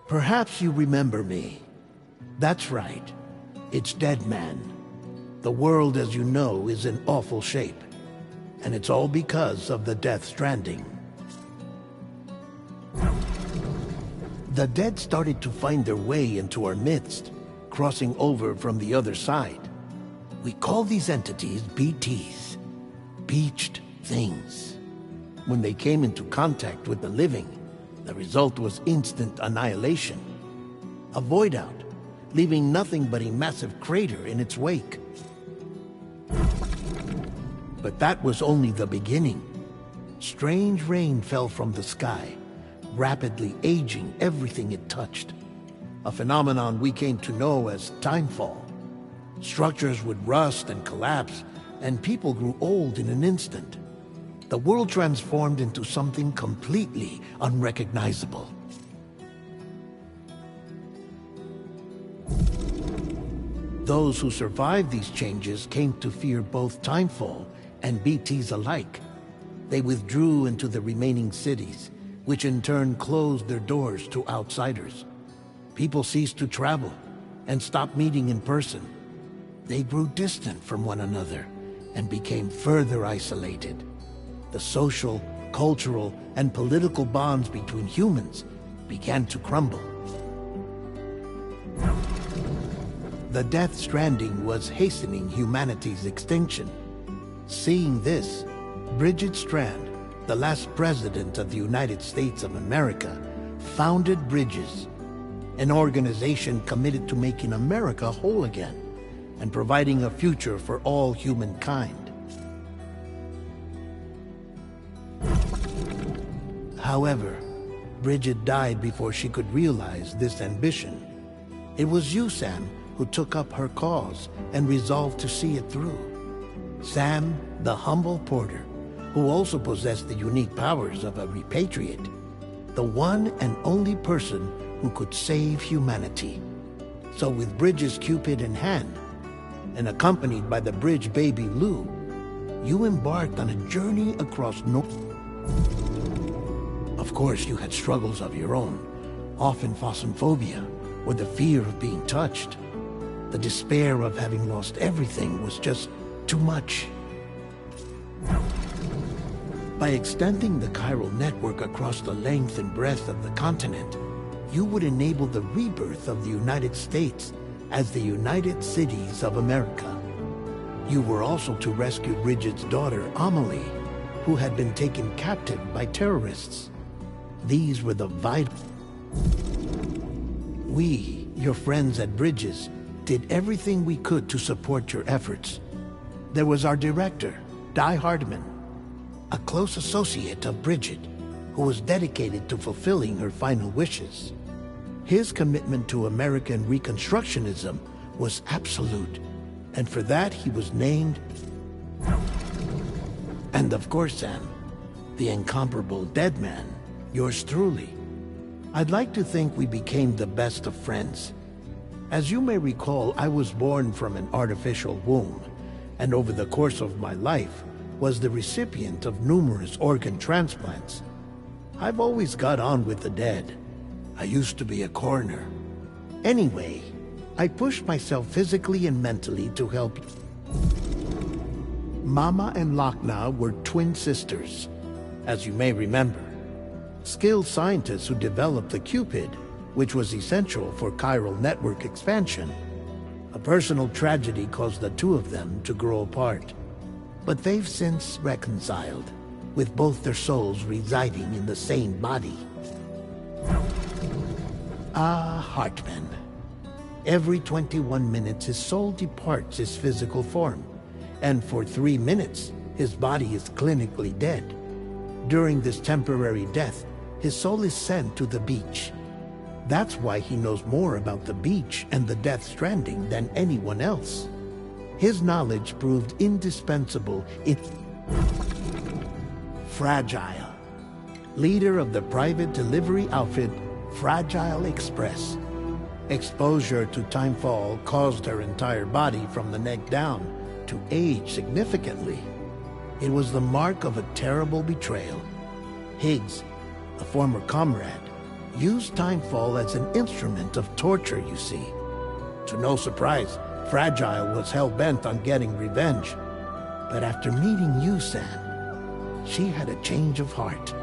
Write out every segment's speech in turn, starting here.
Perhaps you remember me. That's right. It's Dead Man. The world, as you know, is in awful shape. And it's all because of the Death Stranding. The dead started to find their way into our midst, crossing over from the other side. We call these entities BTs, Beached Things. When they came into contact with the living, the result was instant annihilation. A void out, leaving nothing but a massive crater in its wake. But that was only the beginning. Strange rain fell from the sky, rapidly aging everything it touched. A phenomenon we came to know as timefall. Structures would rust and collapse, and people grew old in an instant. The world transformed into something completely unrecognizable. Those who survived these changes came to fear both timefall and BTs alike. They withdrew into the remaining cities, which in turn closed their doors to outsiders. People ceased to travel and stopped meeting in person. They grew distant from one another and became further isolated. The social, cultural, and political bonds between humans began to crumble. The Death Stranding was hastening humanity's extinction. Seeing this, Bridget Strand, the last president of the United States of America, founded Bridges, an organization committed to making America whole again and providing a future for all humankind. However, Bridget died before she could realize this ambition. It was you, Sam, who took up her cause and resolved to see it through. Sam, the humble porter, who also possessed the unique powers of a repatriate, the one and only person who could save humanity. So with Bridges' Cupid in hand, and accompanied by the bridge baby Lou, you embarked on a journey across North. Of course, you had struggles of your own, often phasmophobia, or the fear of being touched. The despair of having lost everything was just too much. By extending the chiral network across the length and breadth of the continent, you would enable the rebirth of the United States as the United Cities of America. You were also to rescue Bridget's daughter, Amelie, who had been taken captive by terrorists. These were the vital... We, your friends at Bridges, did everything we could to support your efforts. There was our director, Di Hardman, a close associate of Bridget, who was dedicated to fulfilling her final wishes. His commitment to American Reconstructionism was absolute, and for that he was named... And of course, Sam, the incomparable Dead Man, yours truly. I'd like to think we became the best of friends. As you may recall, I was born from an artificial womb, and over the course of my life was the recipient of numerous organ transplants. I've always got on with the dead. I used to be a coroner. Anyway, I pushed myself physically and mentally to help. Mama and Lochna were twin sisters, as you may remember. Skilled scientists who developed the Cupid, which was essential for chiral network expansion. A personal tragedy caused the two of them to grow apart. But they've since reconciled, with both their souls residing in the same body. Ah, Hartman. Every 21 minutes his soul departs his physical form, and for 3 minutes his body is clinically dead. During this temporary death, his soul is sent to the beach. That's why he knows more about the beach and the Death Stranding than anyone else. His knowledge proved indispensable in... Fragile, leader of the private delivery outfit Fragile Express. Exposure to timefall caused her entire body from the neck down to age significantly. It was the mark of a terrible betrayal. Higgs, a former comrade, used Timefall as an instrument of torture, you see. To no surprise, Fragile was hell-bent on getting revenge. But after meeting you, Sam, she had a change of heart.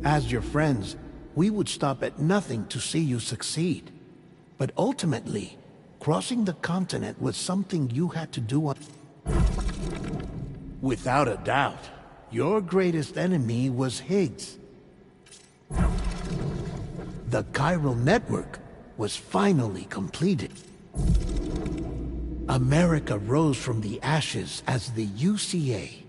As your friends, we would stop at nothing to see you succeed. But ultimately, crossing the continent was something you had to do on... Without a doubt, your greatest enemy was Higgs. The chiral network was finally completed. America rose from the ashes as the UCA.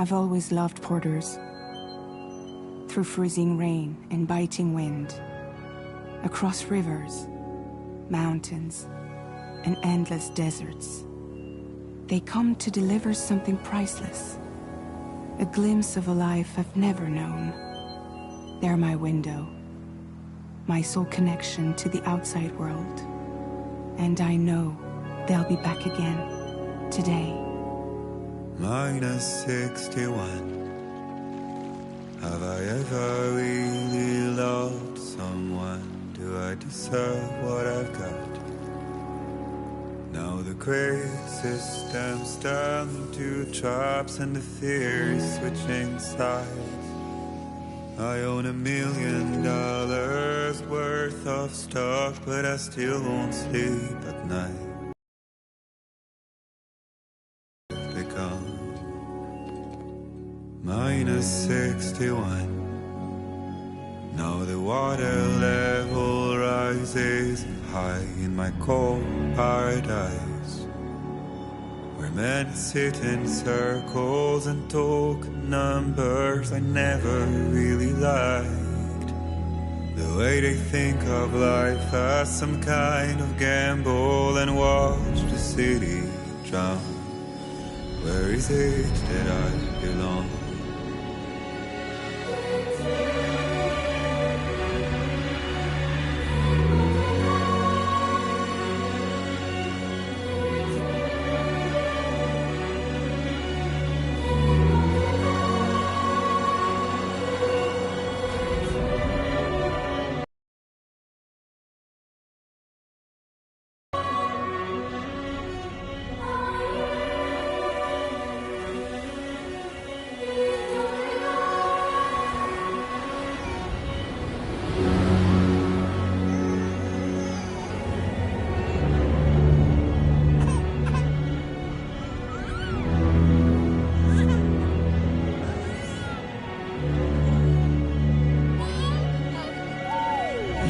I've always loved porters. Through freezing rain and biting wind, across rivers, mountains, and endless deserts, they come to deliver something priceless, a glimpse of a life I've never known. They're my window, my sole connection to the outside world. And I know they'll be back again today. Minus 61. Have I ever really loved someone? Do I deserve what I've got? Now the grade system's turned to traps and the fear is switching sides. I own $1 million worth of stock, but I still won't sleep at night. Become minus 61. Now the water level rises high in my cold paradise, where men sit in circles and talk numbers I never really liked. The way they think of life as some kind of gamble and watch the city drown. Where is it that I belong?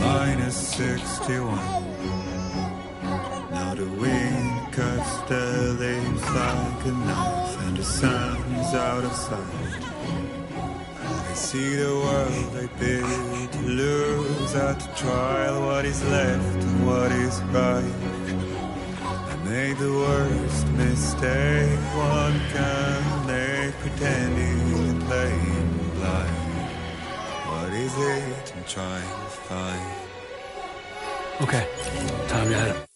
Minus 61. Now the wind cuts the leaves like a knife, and the sun's out of sight. I see the world I bid to lose at the trial, what is left and what is right. I made the worst mistake one can make, pretending and playing blind. What is it I'm trying to find? Okay, time to head up.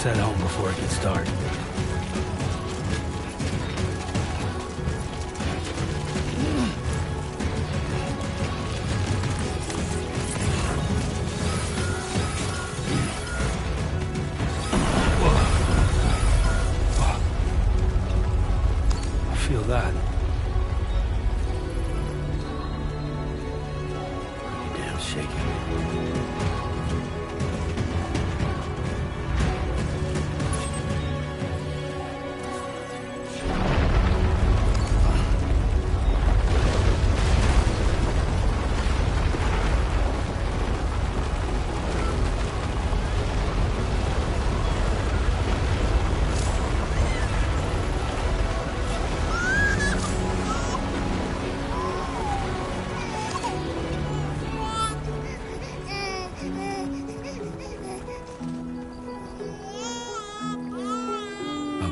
Let's head home before it gets dark. I feel that. Damn shaky.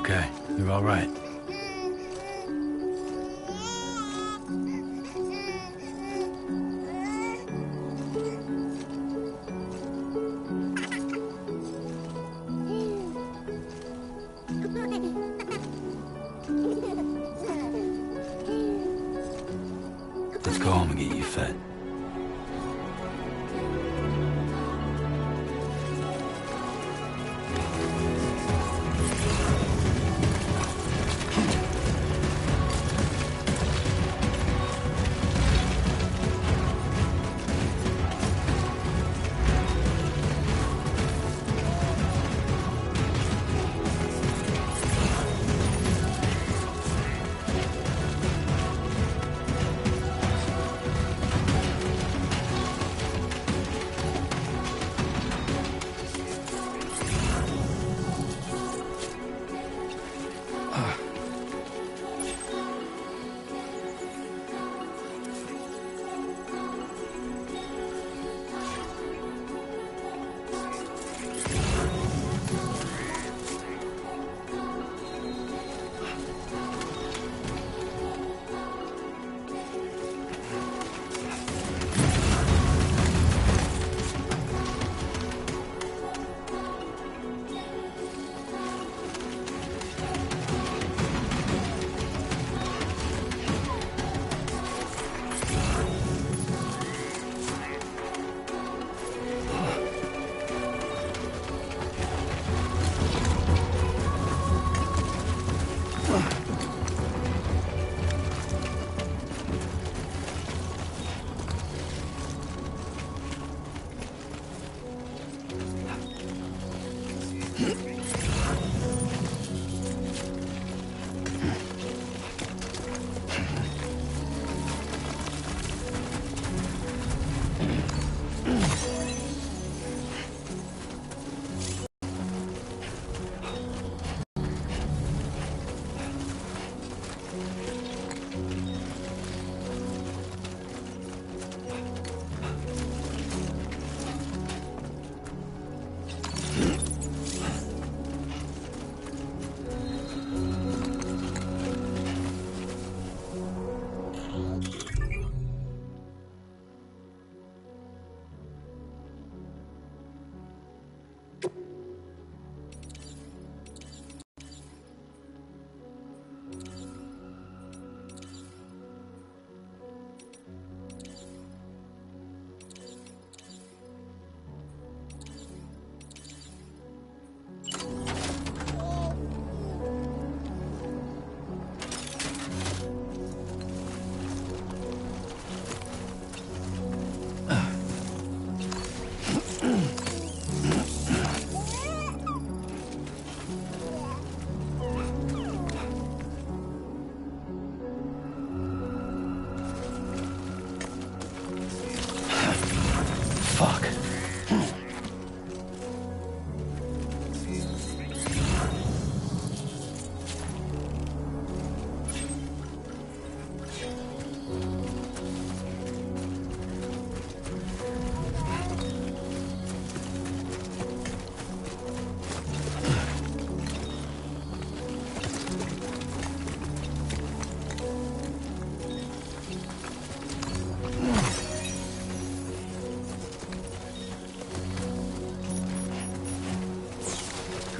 Okay, you're all right. Let's go home and get you fed.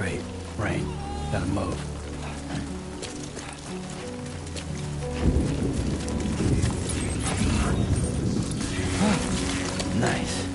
Great. Rain. Gotta move. Nice.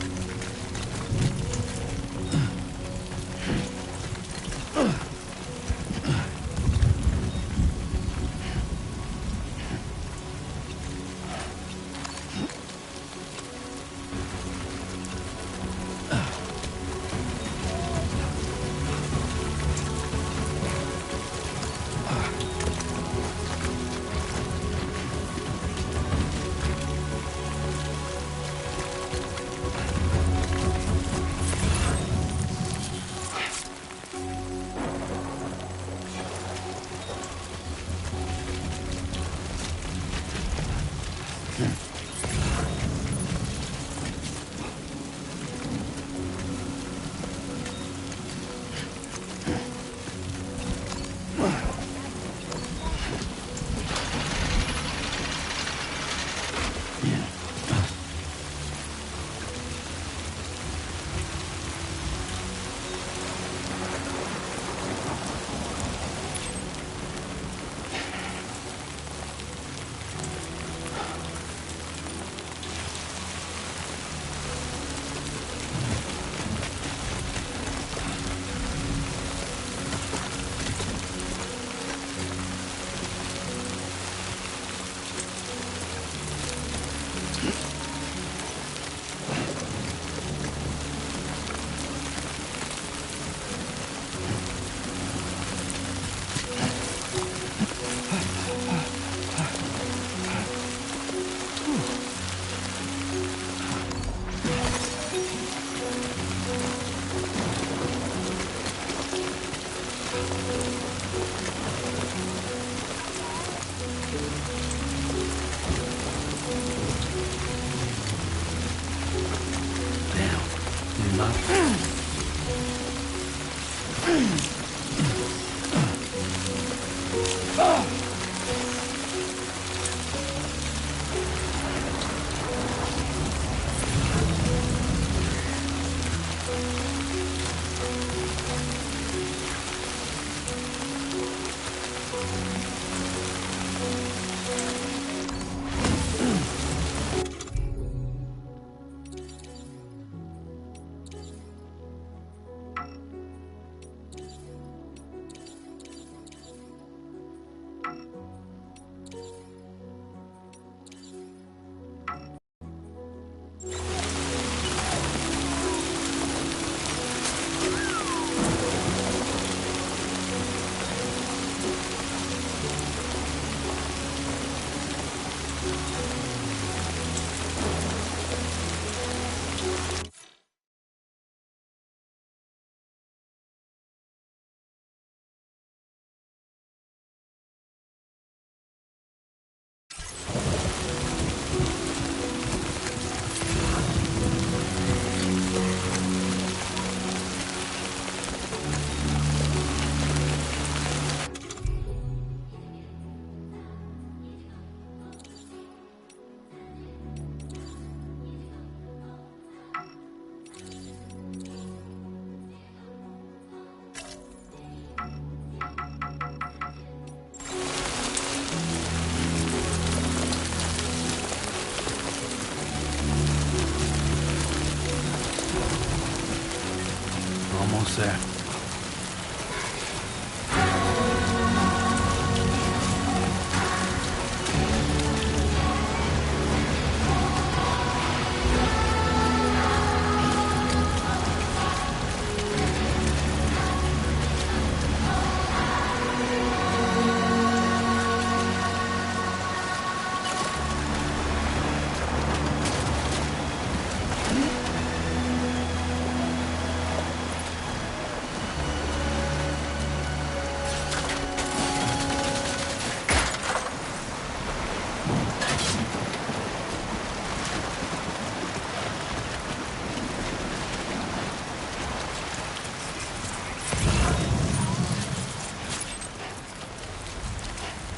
Almost there.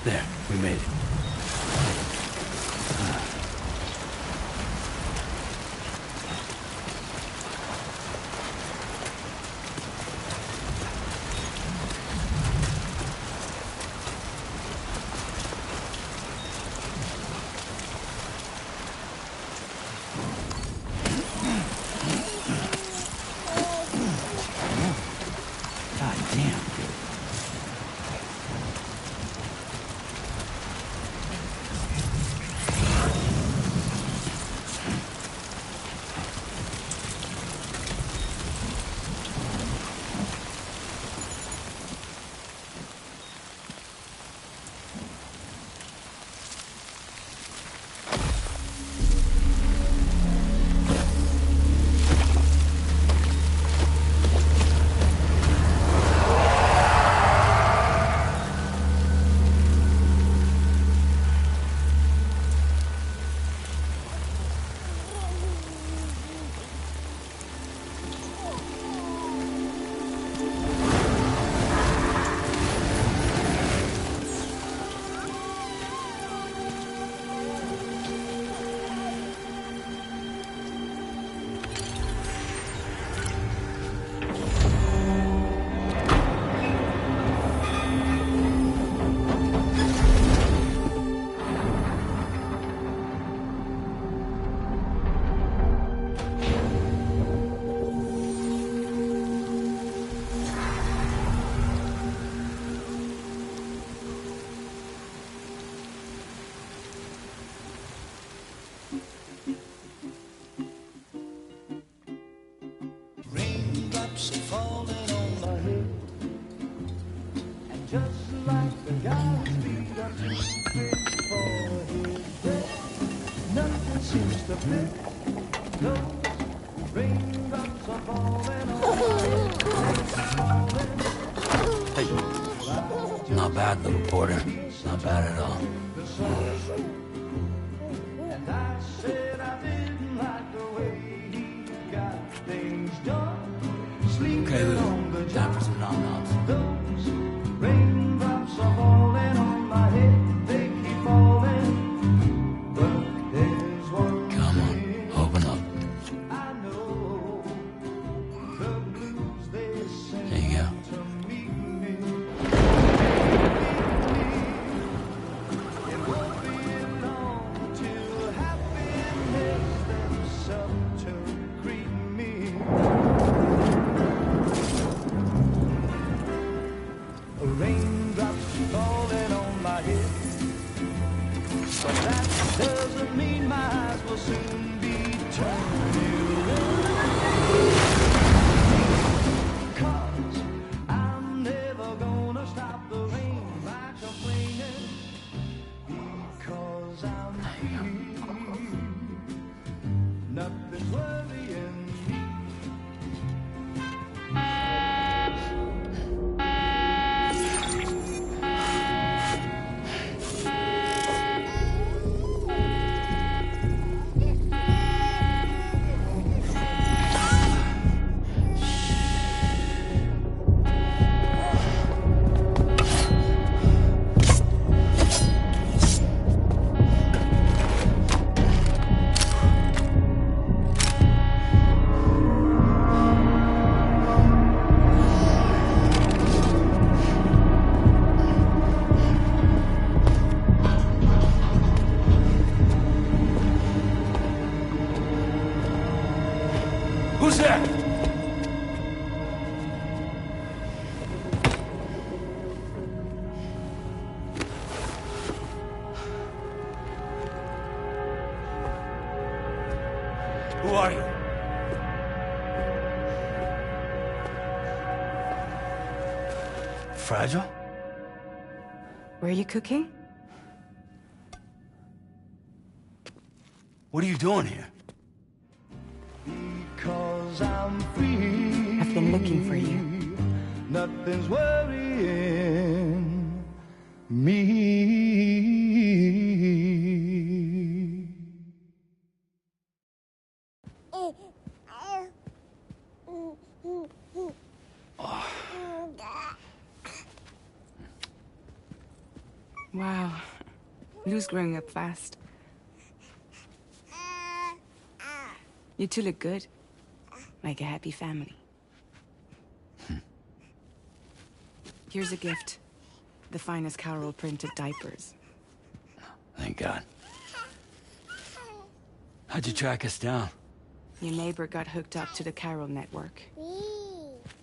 There, we made it. Damn. Raindrops are falling on my head, and just like the guy whose feet are too big for his bed, nothing seems to fit. Those raindrops are falling on my head. Hey. Not bad, little porter. Not bad at all. And I said I didn't like the way he got things done. Okay, Lou. Time for some nom-noms. Those raindrops are falling on my head. They keep falling. But there's one Come on, thing open up. I know. The blues they sing There you go. to meet me. It won't be long till happiness steps up to greet me. Raindrops falling on my head, but that doesn't mean my eyes will soon be turning red. 'Cause I'm never gonna stop the rain by complaining, because I'm free. Nothing's worrying me. Who's there? Who are you? Fragile? Were you cooking? What are you doing here? Because I'm free. I've been looking for you. Nothing's worrying me. Wow. Lou's growing up fast. You two look good. Like a happy family. Here's a gift. The finest Carol printed diapers. Thank God. How'd you track us down? Your neighbor got hooked up to the Carol network.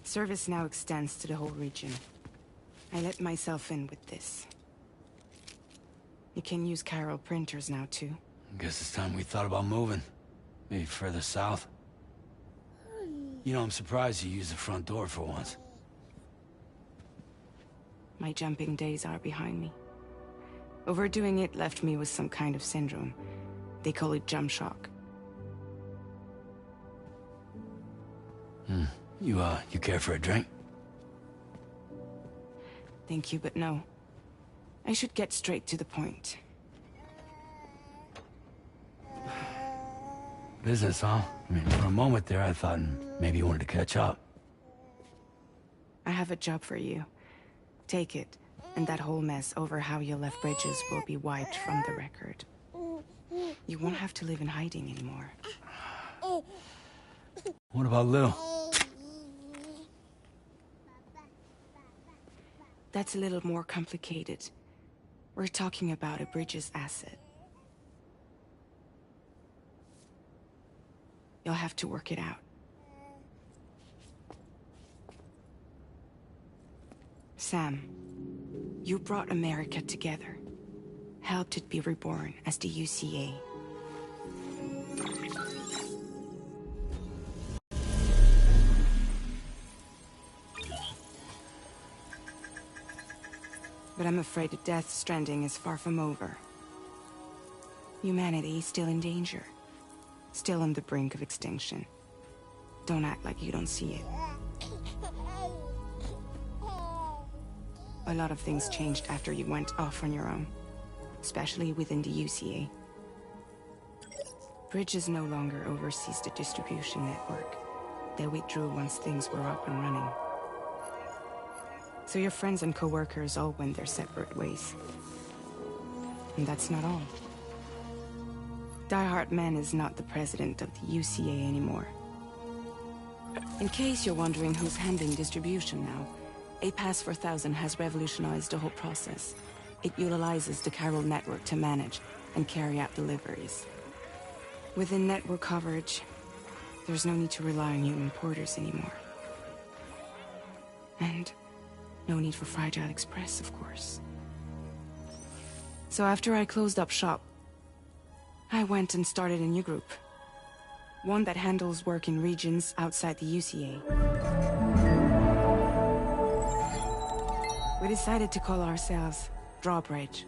Service now extends to the whole region. I let myself in with this. You can use chiral printers now, too. Guess it's time we thought about moving. Maybe further south. You know, I'm surprised you used the front door for once. My jumping days are behind me. Overdoing it left me with some kind of syndrome. They call it jump shock. You care for a drink? Thank you, but no. I should get straight to the point. Business, huh? I mean, for a moment there, I thought maybe you wanted to catch up. I have a job for you. Take it, and that whole mess over how you left Bridges will be wiped from the record. You won't have to live in hiding anymore. What about Lou? That's a little more complicated. We're talking about a Bridges asset. You'll have to work it out. Sam, you brought America together. Helped it be reborn as the UCA. But I'm afraid that Death Stranding is far from over. Humanity is still in danger. Still on the brink of extinction. Don't act like you don't see it. A lot of things changed after you went off on your own. Especially within the UCA. Bridges no longer oversees the distribution network. They withdrew once things were up and running. So your friends and co-workers all went their separate ways. And that's not all. Die Hard Man is not the president of the UCA anymore. In case you're wondering who's handling distribution now, A Pass for 1000 has revolutionized the whole process. It utilizes the chiral network to manage and carry out deliveries. Within network coverage, there's no need to rely on human porters anymore. And no need for Fragile Express, of course. So after I closed up shop, I went and started a new group. One that handles work in regions outside the UCA. We decided to call ourselves Drawbridge.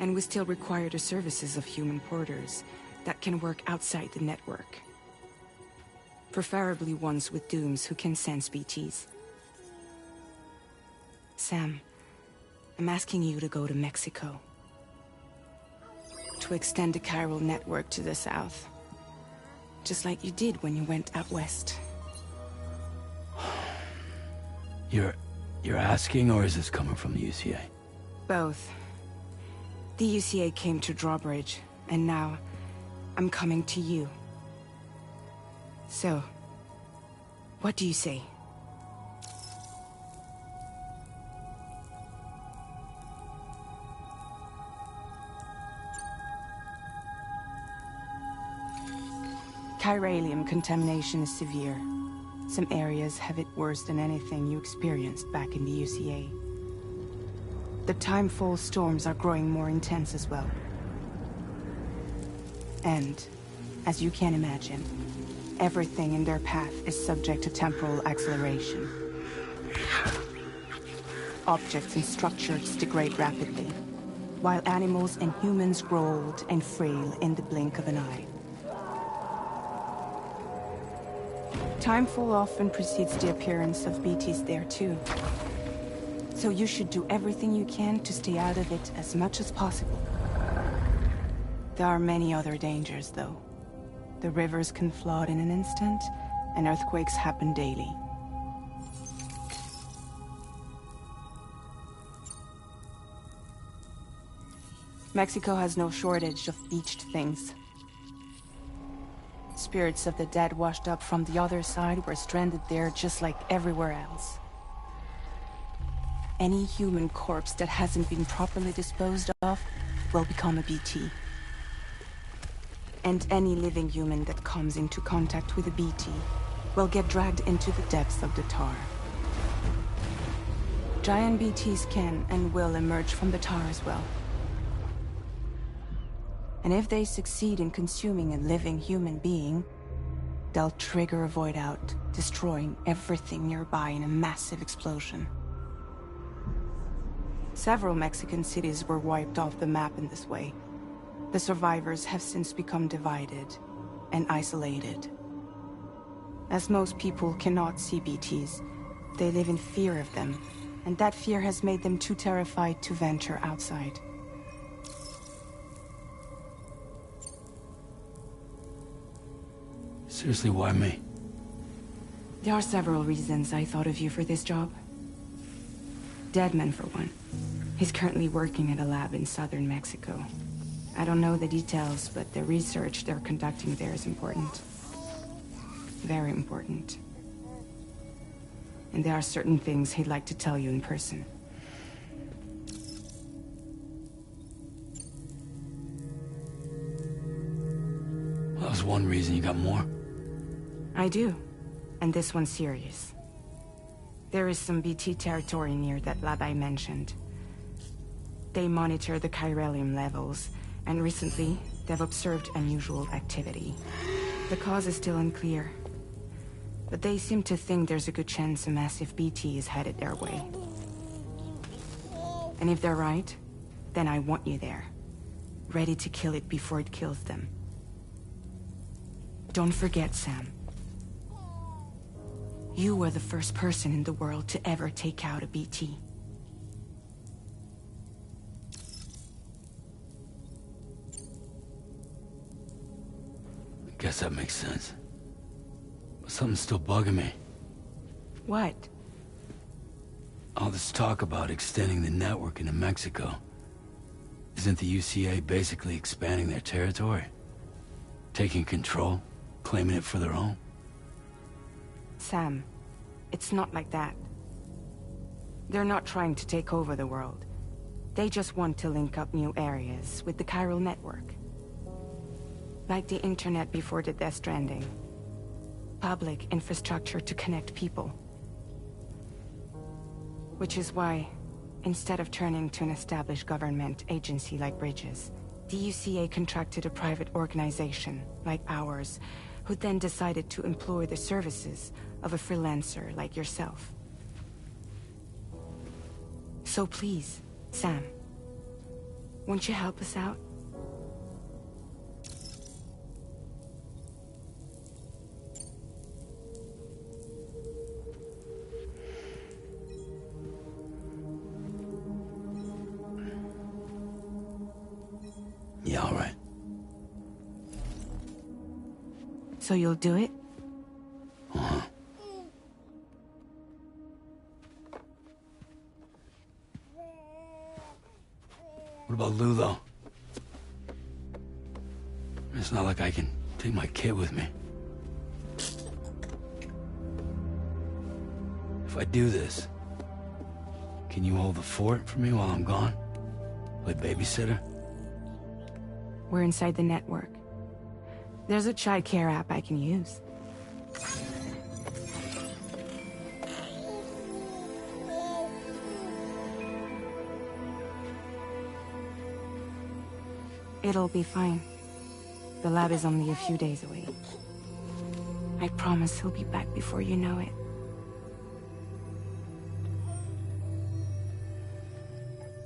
And we still require the services of human porters that can work outside the network. Preferably ones with dooms who can sense BTs. Sam, I'm asking you to go to Mexico. To extend the chiral network to the south. Just like you did when you went out west. You're asking, or is this coming from the UCA? Both. The UCA came to Drawbridge, and now I'm coming to you. So, what do you say? Chiralium contamination is severe. Some areas have it worse than anything you experienced back in the UCA. The timefall storms are growing more intense as well. And, as you can imagine, everything in their path is subject to temporal acceleration. Objects and structures degrade rapidly, while animals and humans grow old and frail in the blink of an eye. Timefall often precedes the appearance of BTs there too. So you should do everything you can to stay out of it as much as possible. There are many other dangers though. The rivers can flood in an instant, and earthquakes happen daily. Mexico has no shortage of beached things. Spirits of the dead washed up from the other side were stranded there just like everywhere else. Any human corpse that hasn't been properly disposed of will become a BT. And any living human that comes into contact with a BT will get dragged into the depths of the tar. Giant BTs can and will emerge from the tar as well. And if they succeed in consuming a living human being, they'll trigger a void out, destroying everything nearby in a massive explosion. Several Mexican cities were wiped off the map in this way. The survivors have since become divided and isolated. As most people cannot see BTs, they live in fear of them, and that fear has made them too terrified to venture outside. Seriously, why me? There are several reasons I thought of you for this job. Deadman, for one. He's currently working at a lab in southern Mexico. I don't know the details, but the research they're conducting there is important. Very important. And there are certain things he'd like to tell you in person. Well, that was one reason. You got more? I do. And this one's serious. There is some BT territory near that lab I mentioned. They monitor the chiralium levels, and recently, they've observed unusual activity. The cause is still unclear, but they seem to think there's a good chance a massive BT is headed their way. And if they're right, then I want you there, ready to kill it before it kills them. Don't forget, Sam. You were the first person in the world to ever take out a BT. Guess that makes sense. But something's still bugging me. What? All this talk about extending the network into Mexico. Isn't the UCA basically expanding their territory? Taking control? Claiming it for their own? Sam, it's not like that. They're not trying to take over the world. They just want to link up new areas with the chiral network. Like the internet before the Death Stranding. Public infrastructure to connect people. Which is why, instead of turning to an established government agency like Bridges, the UCA contracted a private organization, like ours, who then decided to employ the services of a freelancer like yourself. So please, Sam, won't you help us out? Yeah, all right. So you'll do it? Uh-huh. What about Lou, though? It's not like I can take my kid with me. If I do this, can you hold the fort for me while I'm gone? Play babysitter? We're inside the network. There's a child care app I can use. It'll be fine. The lab is only a few days away. I promise he'll be back before you know it.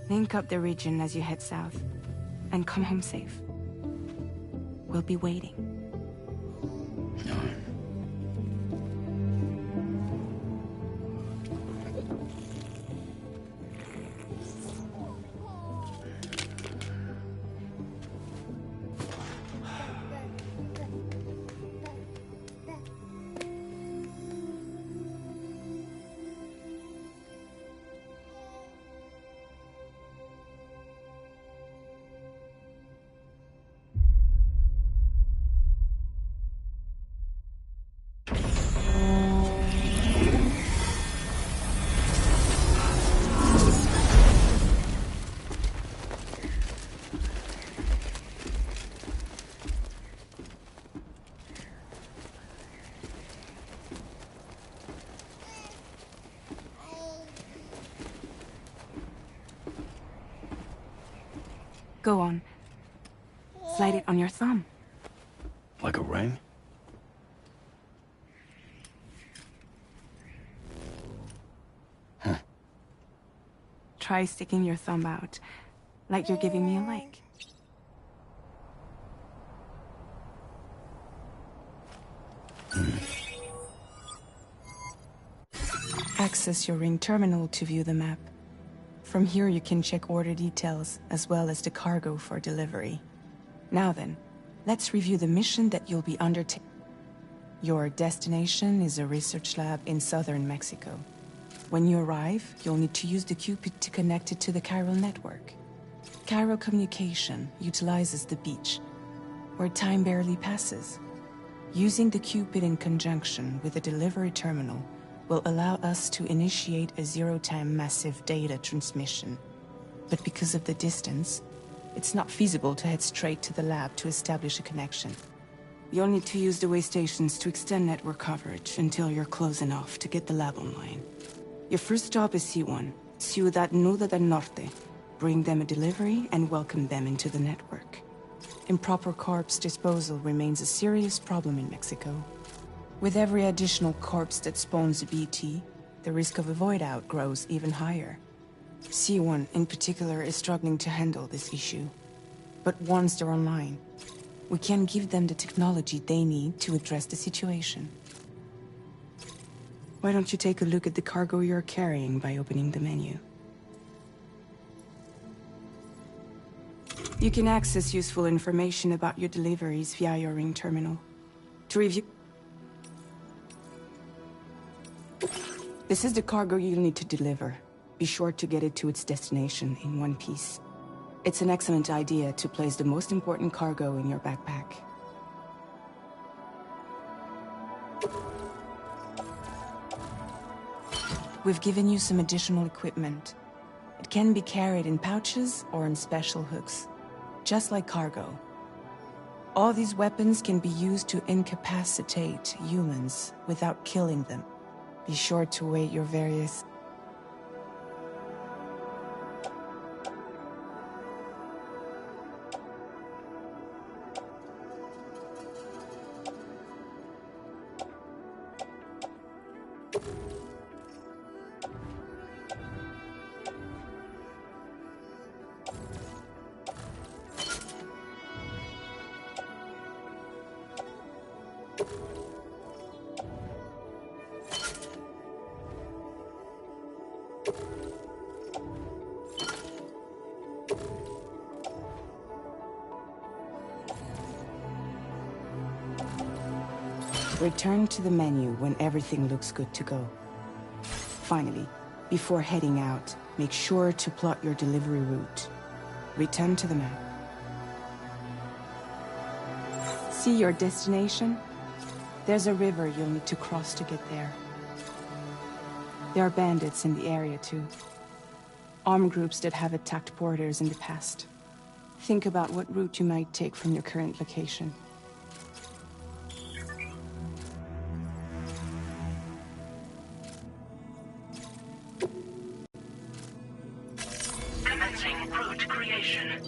Link up the region as you head south, and come home safe. We'll be waiting. All right. Go on. Slide it on your thumb. Like a ring? Huh. Try sticking your thumb out, like you're giving me a like. Access your ring terminal to view the map. From here you can check order details, as well as the cargo for delivery. Now then, let's review the mission that you'll be undertaking. Your destination is a research lab in southern Mexico. When you arrive, you'll need to use the Cupid to connect it to the chiral network. Chiral communication utilizes the beach, where time barely passes. Using the Cupid in conjunction with the delivery terminal will allow us to initiate a zero-time massive data transmission. But because of the distance, it's not feasible to head straight to the lab to establish a connection. You'll need to use the way stations to extend network coverage until you're close enough to get the lab online. Your first stop is C1, Ciudad Nuda del Norte. Bring them a delivery and welcome them into the network. Improper corpse disposal remains a serious problem in Mexico. With every additional corpse that spawns a BT, the risk of a void out grows even higher. C1 in particular is struggling to handle this issue. But once they're online, we can give them the technology they need to address the situation. Why don't you take a look at the cargo you're carrying by opening the menu? You can access useful information about your deliveries via your ring terminal. To review... This is the cargo you'll need to deliver. Be sure to get it to its destination in one piece. It's an excellent idea to place the most important cargo in your backpack. We've given you some additional equipment. It can be carried in pouches or in special hooks, just like cargo. All these weapons can be used to incapacitate humans without killing them. Be sure to weight your various... Return to the menu when everything looks good to go. Finally, before heading out, make sure to plot your delivery route. Return to the map. See your destination? There's a river you'll need to cross to get there. There are bandits in the area too. Armed groups that have attacked borders in the past. Think about what route you might take from your current location. Commencing route creation.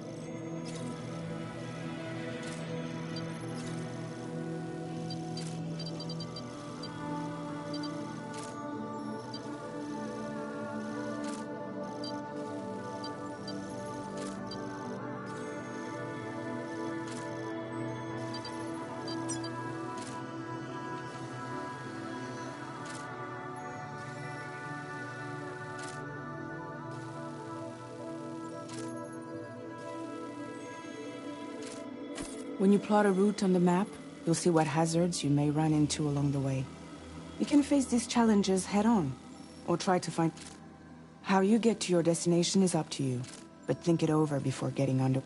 When you plot a route on the map, you'll see what hazards you may run into along the way. You can face these challenges head-on, or try to find... How you get to your destination is up to you, but think it over before getting under...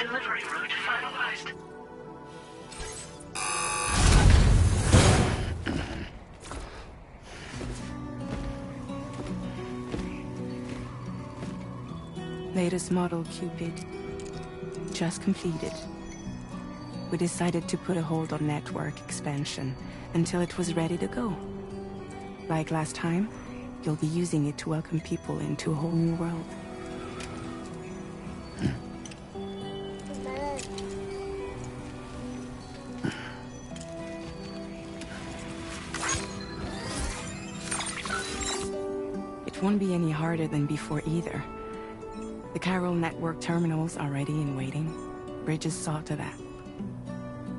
Delivery route finalized. Latest model Cupid. Just completed. We decided to put a hold on network expansion until it was ready to go. Like last time, you'll be using it to welcome people into a whole new world. It won't be any harder than before either. The Chiral network terminals are ready and waiting. Bridges saw to that.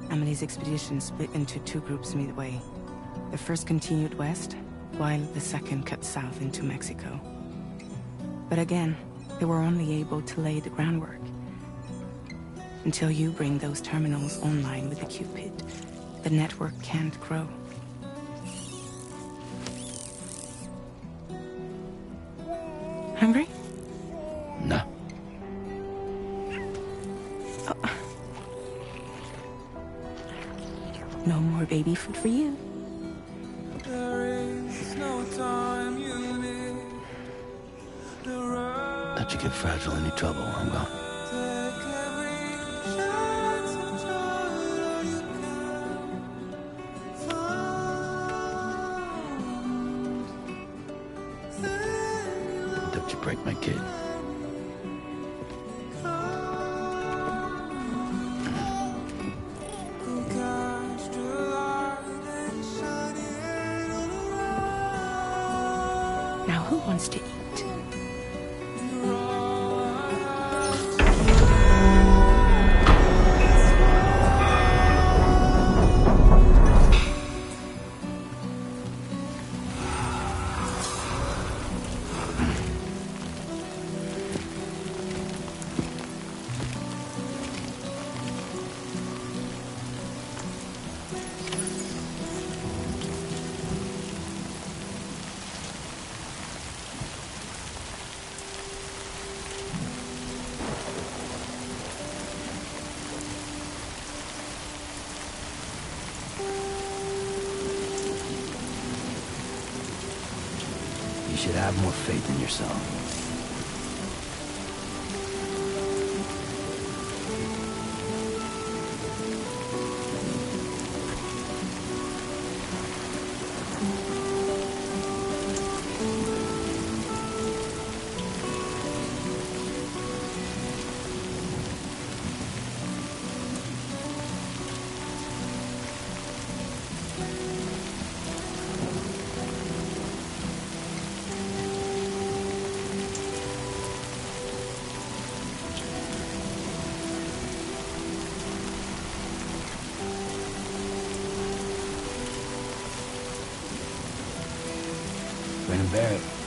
Emily's expedition split into two groups midway. The first continued west, while the second cut south into Mexico. But again, they were only able to lay the groundwork. Until you bring those terminals online with the Cupid, the network can't grow. Hungry? No. No more baby food for you. Let you get fragile any trouble, I'm gone. Don't you break my kid. Now who wants to eat? You should have more faith in yourself. Grin and bear it.